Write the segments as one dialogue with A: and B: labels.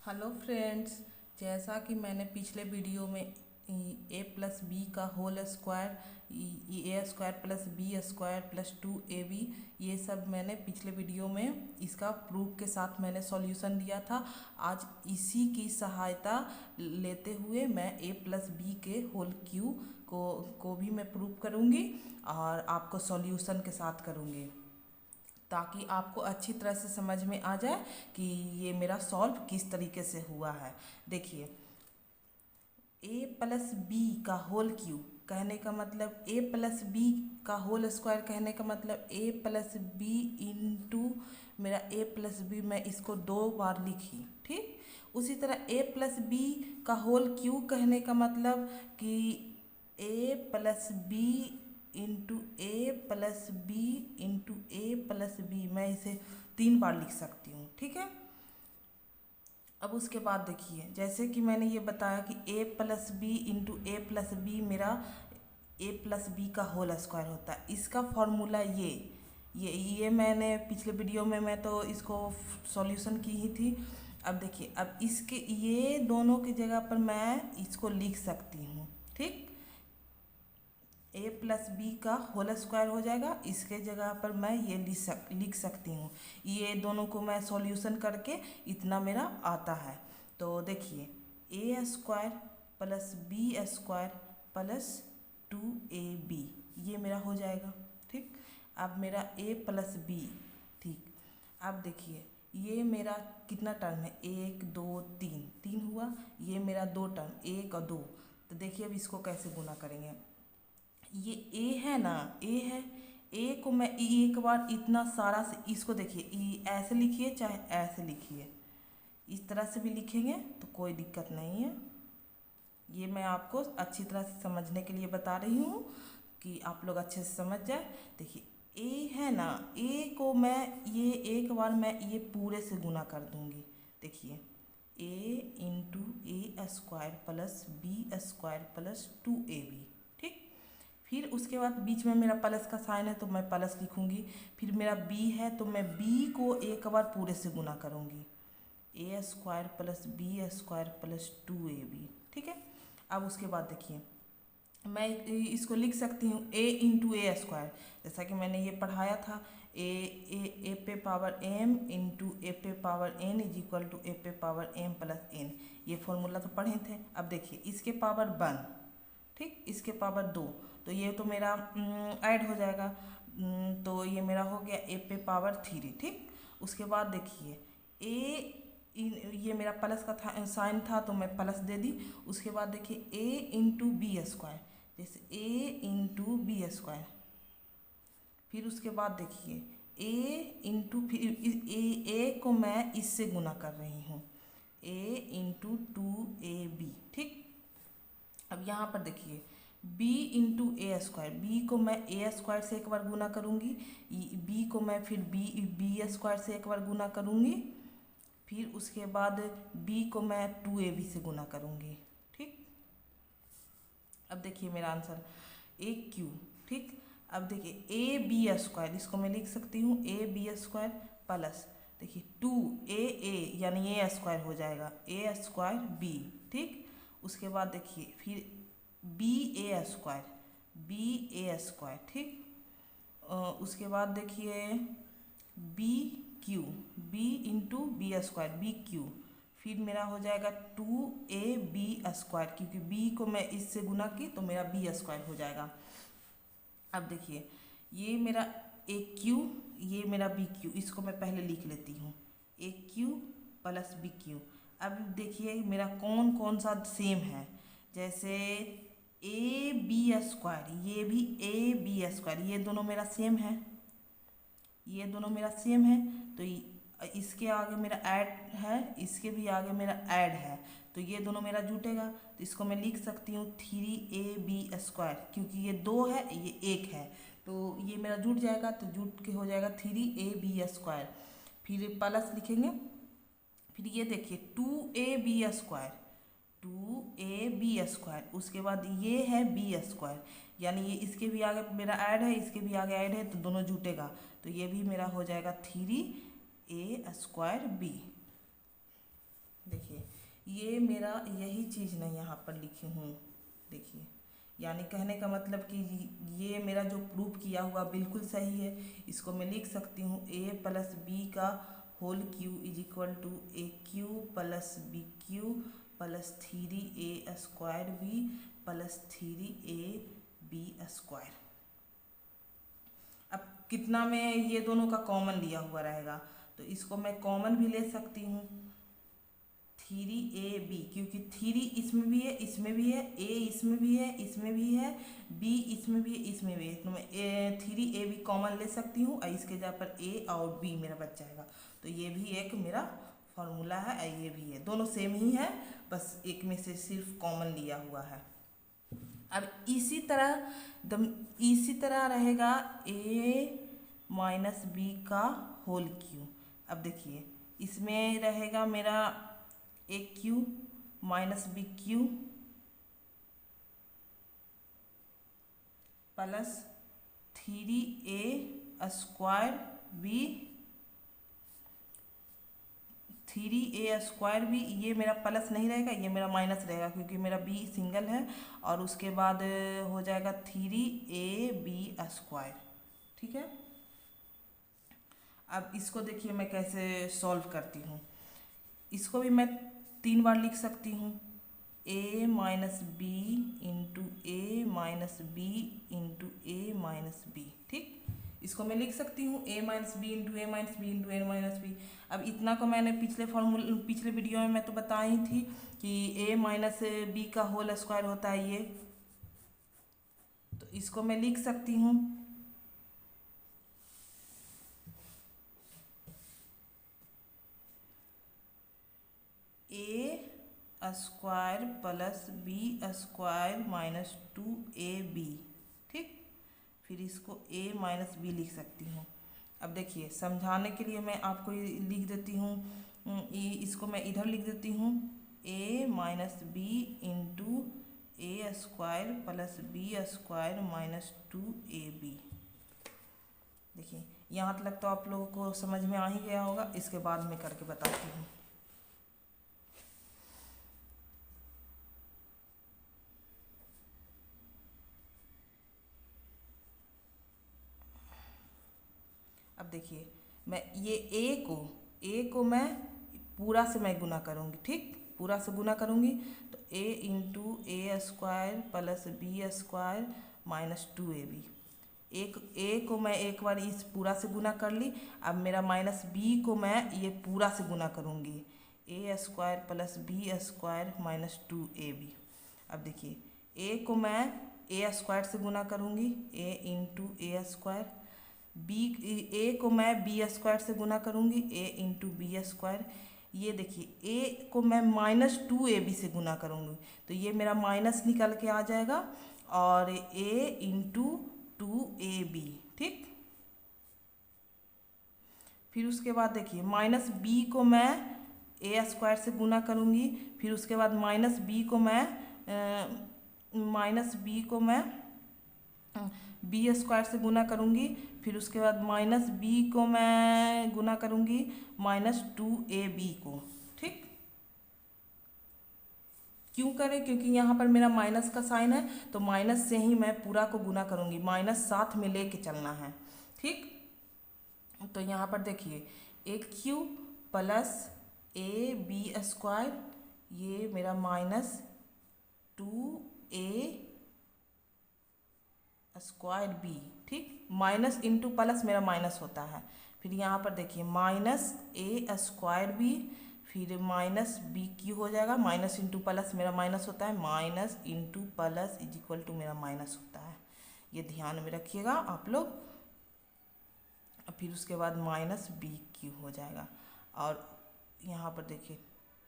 A: Hello friends, जैसा कि मैंने पिछले वीडियो में ए प्लस बी का whole square, A square plus B square plus 2ab, ये सब मैंने पिछले वीडियो में इसका प्रूफ के साथ मैंने सॉल्यूशन दिया था। आज इसी की सहायता लेते हुए मैं ए प्लस बी के होल क्यू को भी मैं प्रूफ करूँगी और आपको सॉल्यूशन के साथ करूँगी, ताकि आपको अच्छी तरह से समझ में आ जाए कि ये मेरा सॉल्व किस तरीके से हुआ है। देखिए, ए प्लस बी का होल क्यू कहने का मतलब ए प्लस बी का होल स्क्वायर कहने का मतलब ए प्लस बी इंटू मेरा ए प्लस बी, मैं इसको 2 बार लिखी। ठीक, उसी तरह ए प्लस बी का होल क्यू कहने का मतलब कि ए प्लस बी इंटू ए प्लस बी इंटू ए प्लस बी, मैं इसे 3 बार लिख सकती हूँ। ठीक है, अब उसके बाद देखिए, जैसे कि मैंने ये बताया कि ए प्लस बी इंटू ए प्लस बी मेरा ए प्लस बी का होल स्क्वायर होता है। इसका फॉर्मूला ये मैंने पिछले वीडियो में मैं तो इसको सॉल्यूशन की ही थी। अब देखिए, अब इसके ये दोनों की जगह पर मैं इसको लिख सकती हूँ। ठीक, ए प्लस बी का होल स्क्वायर हो जाएगा, इसके जगह पर मैं ये लिख सकती हूँ। ये दोनों को मैं सॉल्यूशन करके इतना मेरा आता है। तो देखिए, A square plus B square plus 2ab ये मेरा हो जाएगा। ठीक, अब मेरा ए प्लस बी। ठीक, अब देखिए ये मेरा कितना टर्म है, 1 2 3, 3 हुआ। ये मेरा 2 टर्म 1 और 2। तो देखिए अब इसको कैसे गुना करेंगे। ये ए है ना, ए है, ए को मैं एक बार इतना सारा से इसको देखिए ऐसे लिखिए चाहे ऐसे लिखिए, इस तरह से भी लिखेंगे तो कोई दिक्कत नहीं है। ये मैं आपको अच्छी तरह से समझने के लिए बता रही हूँ कि आप लोग अच्छे से समझ जाए। देखिए ए है ना, ए को मैं ये एक बार मैं ये पूरे से गुना कर दूंगी। देखिए A into A square plus B square plus 2ab। ठीक, फिर उसके बाद बीच में मेरा प्लस का साइन है तो मैं प्लस लिखूंगी। फिर मेरा बी है तो मैं बी को एक बार पूरे से गुना करूंगी, A square plus B square plus 2ab। ठीक है, अब उसके बाद देखिए मैं इसको लिख सकती हूँ ए इंटू ए स्क्वायर, जैसा कि मैंने ये पढ़ाया था। ए पे पावर एम इंटू ए पे power N is equal to A पे पावर एम प्लस एन, ये फॉर्मूला तो पढ़े थे। अब देखिए इसके पावर 1, ठीक, इसके पावर 2, तो ये तो मेरा ऐड हो जाएगा। तो ये मेरा हो गया ए पे पावर 3। ठीक, उसके बाद देखिए ये मेरा प्लस का साइन था तो मैं प्लस दे दी। उसके बाद देखिए ए इंटू बी स्क्वायर, जैसे ए इंटू बी स्क्वायर। फिर उसके बाद देखिए ए इंटू, फिर ए को मैं इससे गुना कर रही हूँ, ए इंटू 2ab। ठीक, अब यहाँ पर देखिए b इंटू ए स्क्वायर, बी को मैं ए स्क्वायर से एक बार गुना करूँगी, बी को मैं फिर बी स्क्वायर से एक बार गुना करूँगी, फिर उसके बाद b को मैं 2ab से गुना करूँगी। ठीक, अब देखिए मेरा आंसर ए क्यू। ठीक, अब देखिए ए बी स्क्वायर, इसको मैं लिख सकती हूँ ए बी स्क्वायर प्लस देखिए 2a यानी ए स्क्वायर हो जाएगा, ए स्क्वायर बी। ठीक, उसके बाद देखिए फिर b a square, b a square. ठीक, उसके बाद देखिए b cube, b into b square b cube, फिर मेरा हो जाएगा 2ab स्क्वायर, क्योंकि b को मैं इससे गुना की तो मेरा b स्क्वायर हो जाएगा। अब देखिए ये मेरा ए क्यू, ये मेरा बी क्यू, इसको मैं पहले लिख लेती हूँ, ए क्यू प्लस बी क्यू। अब देखिए मेरा कौन कौन सा सेम है, जैसे ए बी स्क्वायर, ये भी ए बी स्क्वायर, ये दोनों मेरा सेम है, ये दोनों मेरा सेम है। तो इसके आगे मेरा ऐड है, इसके भी आगे मेरा ऐड है, तो ये दोनों मेरा जुटेगा। तो इसको मैं लिख सकती हूँ 3ab स्क्वायर, क्योंकि ये 2 है ये 1 है, तो ये मेरा जुट जाएगा, तो जुट के हो जाएगा 3ab स्क्वायर। फिर प्लस लिखेंगे, फिर ये देखिए 2ab स्क्वायर, 2ab स्क्वायर, उसके बाद ये है बी स्क्वायर, यानी ये इसके भी आगे मेरा ऐड है, इसके भी आगे ऐड है, तो दोनों जुटेगा, तो ये भी मेरा हो जाएगा 3a स्क्वायर बी। देखिए ये मेरा यही चीज़ मैं यहाँ पर लिखी हूँ, देखिए, यानी कहने का मतलब कि ये मेरा जो प्रूफ किया हुआ बिल्कुल सही है। इसको मैं लिख सकती हूँ a प्लस बी का whole cube is equal to a cube plus B cube plus 3a square b plus 3ab square. अब कितना में ये दोनों का कॉमन लिया हुआ रहेगा, तो इसको मैं कॉमन भी ले सकती हूँ 3ab, क्योंकि 3 इसमें भी है, इसमें भी है, a इसमें भी है, इसमें भी है, b इसमें भी है, इसमें भी है, तो मैं 3ab कॉमन ले सकती हूँ और इसके जगह पर a और b मेरा बच जाएगा। तो ये भी एक मेरा फॉर्मूला है और ये भी है, दोनों सेम ही है, बस एक में से सिर्फ कॉमन लिया हुआ है। अब इसी तरह रहेगा a माइनस बी का होल क्यू। अब देखिए इसमें रहेगा मेरा A cube minus B cube plus 3a square B 3a square B, ये मेरा प्लस नहीं रहेगा, ये मेरा माइनस रहेगा क्योंकि मेरा b सिंगल है, और उसके बाद हो जाएगा 3ab स्क्वायर। ठीक है, अब इसको देखिए मैं कैसे सॉल्व करती हूँ। इसको भी मैं 3 बार लिख सकती हूँ, a minus b into a minus b into a minus b. ठीक, इसको मैं लिख सकती हूँ a minus b into a minus b into a minus b. अब इतना को मैंने पिछले वीडियो में मैं तो बताई थी कि a माइनस बी का होल स्क्वायर होता है ये, तो इसको मैं लिख सकती हूँ a square plus B square minus 2ab। ठीक, फिर इसको a माइनस बी लिख सकती हूँ। अब देखिए समझाने के लिए मैं आपको लिख देती हूँ, इसको मैं इधर लिख देती हूँ a minus b into A square plus B square minus 2ab। देखिए यहाँ तक तो आप लोगों को समझ में आ ही गया होगा, इसके बाद मैं करके बताती हूँ। अब देखिए मैं ये a को मैं पूरा से मैं गुना करूँगी। ठीक, पूरा से गुना करूँगी तो a into A square plus B square minus 2ab। a को मैं एक बार इस पूरा से गुना कर ली, अब मेरा माइनस b को मैं ये पूरा से गुना करूँगी, a square plus B square minus 2ab। अब देखिए a को मैं a स्क्वायर से गुना करूँगी, a इंटू ए स्क्वायर, ए को मैं बी स्क्वायर से गुना करूँगी, ए इंटू बी स्क्वायर। ये देखिए ए को मैं माइनस 2ab से गुना करूँगी, तो ये मेरा माइनस निकल के आ जाएगा, और a इंटू 2ab। ठीक, फिर उसके बाद देखिए माइनस b को मैं ए स्क्वायर से गुना करूँगी, फिर उसके बाद माइनस b को मैं बी स्क्वायर से गुना करूँगी, फिर उसके बाद माइनस b को मैं गुना करूँगी माइनस 2ab को। ठीक, क्यों करें, क्योंकि यहाँ पर मेरा माइनस का साइन है, तो माइनस से ही मैं पूरा को गुना करूँगी, माइनस साथ में लेके चलना है। ठीक, तो यहाँ पर देखिए ए cube plus A B square, ये मेरा माइनस 2a स्क्वायर बी। ठीक, माइनस इंटू प्लस मेरा माइनस होता है, फिर यहाँ पर देखिए माइनस ए स्क्वायर बी, फिर माइनस बी क्यू हो जाएगा, माइनस इंटू प्लस मेरा माइनस होता है, minus into plus is equal to मेरा माइनस होता है, ये ध्यान में रखिएगा आप लोग। फिर उसके बाद माइनस बी क्यू हो जाएगा, और यहाँ पर देखिए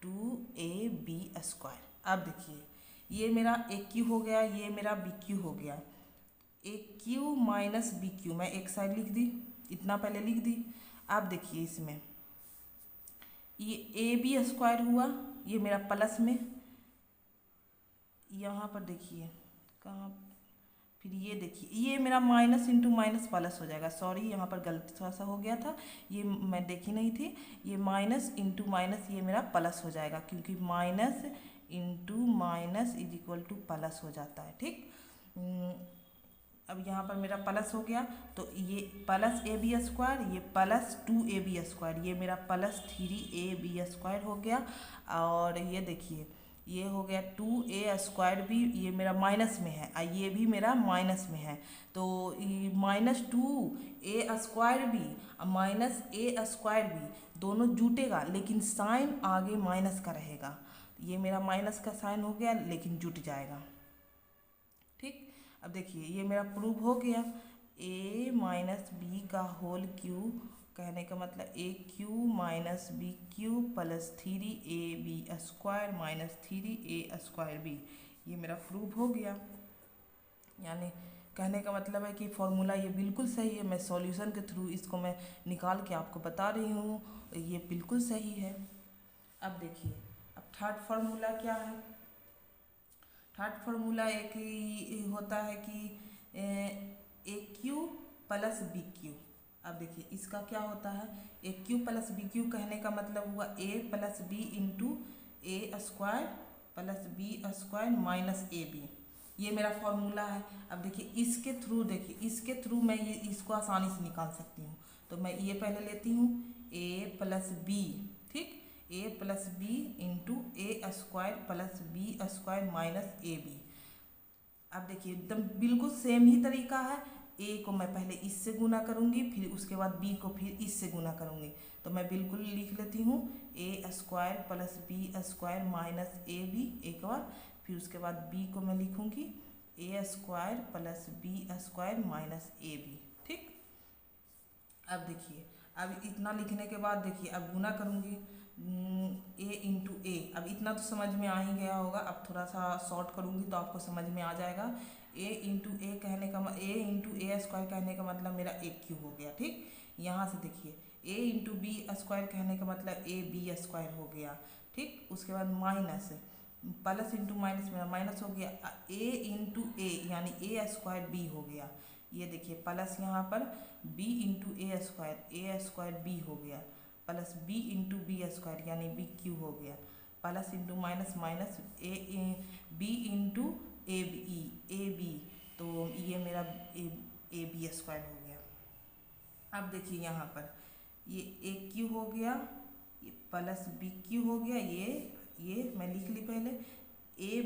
A: 2ab स्क्वायर। अब देखिए ये मेरा ए क्यू हो गया, ये मेरा बी क्यू हो गया, ए क्यू माइनस बी क्यू मैं एक साइड लिख दी, इतना पहले लिख दी। अब देखिए इसमें ये ए बी स्क्वायर हुआ, ये मेरा प्लस में, यहाँ पर देखिए कहाँ फिर ये देखिए ये मेरा माइनस इंटू माइनस प्लस हो जाएगा। सॉरी यहाँ पर गलती थोड़ा सा हो गया था, ये मैं देखी नहीं थी। ये माइनस इंटू माइनस ये मेरा प्लस हो जाएगा, क्योंकि minus into minus is equal two plus हो जाता है। ठीक, अब यहाँ पर मेरा प्लस हो गया, तो ये प्लस ए बी स्क्वायर, ये प्लस 2ab स्क्वायर, ये मेरा प्लस 3ab स्क्वायर हो गया। और ये देखिए ये हो गया 2a स्क्वायर भी, ये मेरा माइनस में है और ये भी मेरा माइनस में है, तो माइनस 2a स्क्वायर भी और माइनस a स्क्वायर भी दोनों जुटेगा, लेकिन साइन आगे माइनस का रहेगा। ये मेरा माइनस का साइन हो गया लेकिन जुट जाएगा। ठीक, अब देखिए ये मेरा प्रूव हो गया। a माइनस बी का होल क्यू, कहने का मतलब A cube minus B cube plus 3ab square minus 3a square B, ये मेरा प्रूव हो गया। यानी कहने का मतलब है कि फॉर्मूला ये बिल्कुल सही है। मैं सॉल्यूशन के थ्रू इसको मैं निकाल के आपको बता रही हूँ, ये बिल्कुल सही है। अब देखिए अब थर्ड फार्मूला क्या है। थर्ड फार्मूला एक ही होता है कि ए क्यू प्लस बी क्यू। अब देखिए इसका क्या होता है, A cube plus B cube कहने का मतलब हुआ A plus B into A square plus B square minus A B, ये मेरा फॉर्मूला है। अब देखिए इसके थ्रू, देखिए इसके थ्रू मैं ये इसको आसानी से निकाल सकती हूँ। तो मैं ये पहले लेती हूँ ए प्लस बी, ठीक, A plus B into A square plus B square minus A B. अब देखिए एकदम बिल्कुल सेम ही तरीका है। ए को मैं पहले इससे गुना करूँगी, फिर उसके बाद बी को फिर इससे गुना करूँगी। तो मैं बिल्कुल लिख लेती हूँ A square plus B square minus A B एक बार, फिर उसके बाद बी को मैं लिखूँगी A square plus B square minus A B. ठीक, अब देखिए अब इतना लिखने के बाद देखिए अब गुना करूँगी ए इंटू ए। अब इतना तो समझ में आ ही गया होगा, अब थोड़ा सा शॉर्ट करूँगी तो आपको समझ में आ जाएगा। ए इंटू ए कहने का ए इंटू ए स्क्वायर कहने का मतलब मेरा ए क्यू हो गया। ठीक, यहाँ से देखिए ए इंटू बी स्क्वायर कहने का मतलब ए बी स्क्वायर हो गया। ठीक, उसके बाद माइनस प्लस इंटू माइनस मेरा माइनस हो गया, ए इंटू ए यानी ए स्क्वायर बी हो गया। ये देखिए प्लस यहाँ पर बी इंटू ए स्क्वायर बी हो गया, plus B into b square यानी बी क्यू हो गया, plus into minus minus A b into a b, तो ये मेरा ए बी स्क्वायर हो गया। अब देखिए यहाँ पर ये ए क्यू हो गया, ये प्लस बी क्यू हो गया, ये मैं लिख ली पहले ए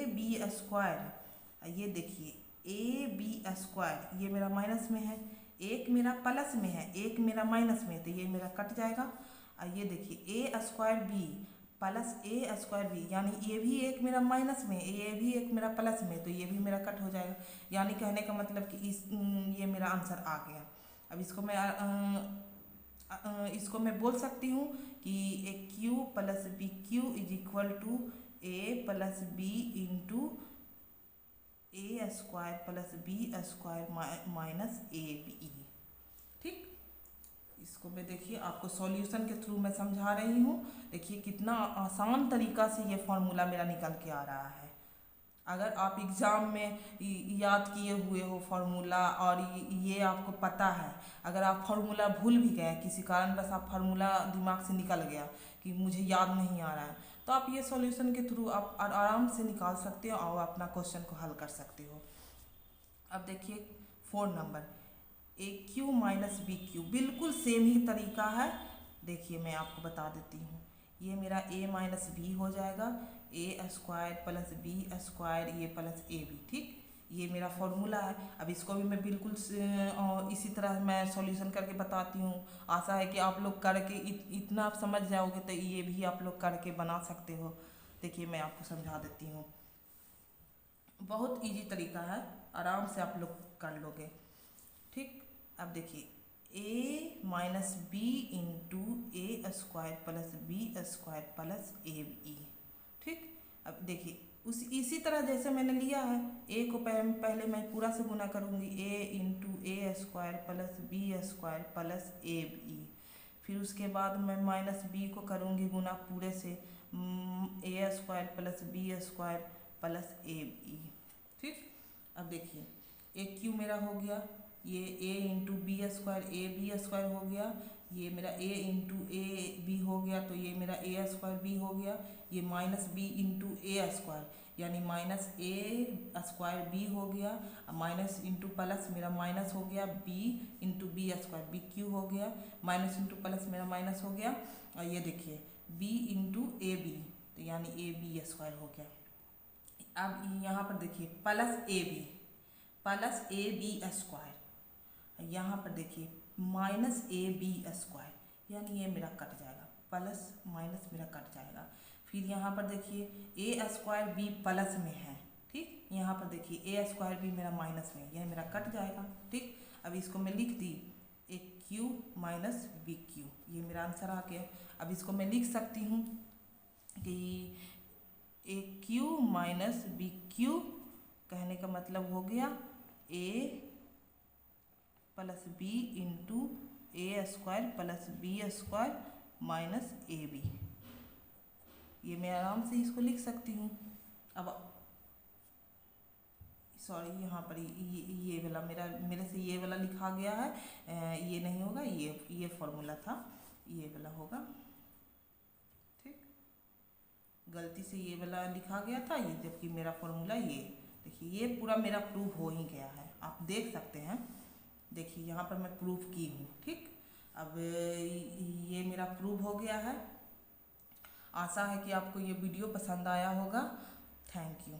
A: बी स्क्वायर। ये देखिए ए बी स्क्वायर ये मेरा माइनस में है, एक मेरा प्लस में है, एक मेरा माइनस में है, तो ये मेरा कट जाएगा। और ये देखिए A square b plus A square B यानी ये भी एक मेरा माइनस में, ये भी एक मेरा प्लस में, तो ये भी मेरा कट हो जाएगा। यानी कहने का मतलब कि ये मेरा आंसर आ गया। अब इसको मैं बोल सकती हूँ कि ए cube plus B cube is equal to a plus B into A square plus B square minus A B. ठीक, इसको मैं देखिए आपको सॉल्यूशन के थ्रू मैं समझा रही हूँ। देखिए कितना आसान तरीका से ये फॉर्मूला मेरा निकल के आ रहा है। अगर आप एग्ज़ाम में याद किए हुए हो फार्मूला और ये आपको पता है, अगर आप फार्मूला भूल भी गए किसी कारण बस आप फार्मूला दिमाग से निकल गया कि मुझे याद नहीं आ रहा है, तो आप ये सॉल्यूशन के थ्रू आप आराम से निकाल सकते हो और अपना क्वेश्चन को हल कर सकते हो। अब देखिए 4 number a cube minus B cube, बिल्कुल सेम ही तरीका है। देखिए मैं आपको बता देती हूँ, ये मेरा ए माइनस बी हो जाएगा, ए स्क्वायर प्लस बी स्क्वायर ये प्लस ए बी। ठीक, ये मेरा फॉर्मूला है। अब इसको भी मैं बिल्कुल इसी तरह मैं सॉल्यूशन करके बताती हूँ। आशा है कि आप लोग करके इतना आप समझ जाओगे तो ये भी आप लोग करके बना सकते हो। देखिए मैं आपको समझा देती हूँ, बहुत इजी तरीका है, आराम से आप लोग कर लोगे। ठीक, अब देखिए a minus b into A square plus B square plus A B. ठीक, अब देखिए इसी तरह जैसे मैंने लिया है, ए को पहले मैं पूरा से गुना करूँगी, a into A square plus B square plus A b, फिर उसके बाद मैं माइनस बी को करूँगी गुना पूरे से, a square plus B square plus A B. ठीक, अब देखिए ए क्यू मेरा हो गया, ये a into b square, a B square हो गया, ये मेरा ए इंटू ए बी हो गया, तो ये मेरा ए स्क्वायर बी हो गया, ये माइनस बी इंटू ए स्क्वायर यानी माइनस ए स्क्वायर बी हो गया, माइनस इंटू प्लस मेरा माइनस हो गया b into b square b cube हो गया, माइनस इंटू प्लस मेरा माइनस हो गया, और ये देखिए बी इंटू ए बी तो यानी ए बी स्क्वायर हो गया। अब यहाँ पर देखिए प्लस ए बी स्क्वायर, यहाँ पर देखिए माइनस ए बी स्क्वायर यानी ये मेरा कट जाएगा, प्लस माइनस मेरा कट जाएगा। फिर यहाँ पर देखिए ए स्क्वायर बी प्लस में है, ठीक, यहाँ पर देखिए ए स्क्वायर बी मेरा माइनस में, यह मेरा कट जाएगा, ठीक। अब इसको मैं लिख दी ए क्यू माइनस बी क्यू, ये मेरा आंसर आ गया। अब इसको मैं लिख सकती हूँ कि ए क्यू माइनस बी क्यू, कहने का मतलब हो गया a plus B into A square plus B square minus A B, ये मैं आराम से इसको लिख सकती हूँ। अब सॉरी यहाँ पर ये वाला मेरे से ये वाला लिखा गया है, ये नहीं होगा, ये फॉर्मूला था, ये वाला होगा, ठीक, गलती से ये वाला लिखा गया था ये, जबकि मेरा फॉर्मूला ये देखिए, ये पूरा मेरा प्रूफ हो ही गया है, आप देख सकते हैं, देखिए यहाँ पर मैं प्रूफ की हूँ, ठीक। अब ये मेरा प्रूफ हो गया है। आशा है कि आपको ये वीडियो पसंद आया होगा। Thank you.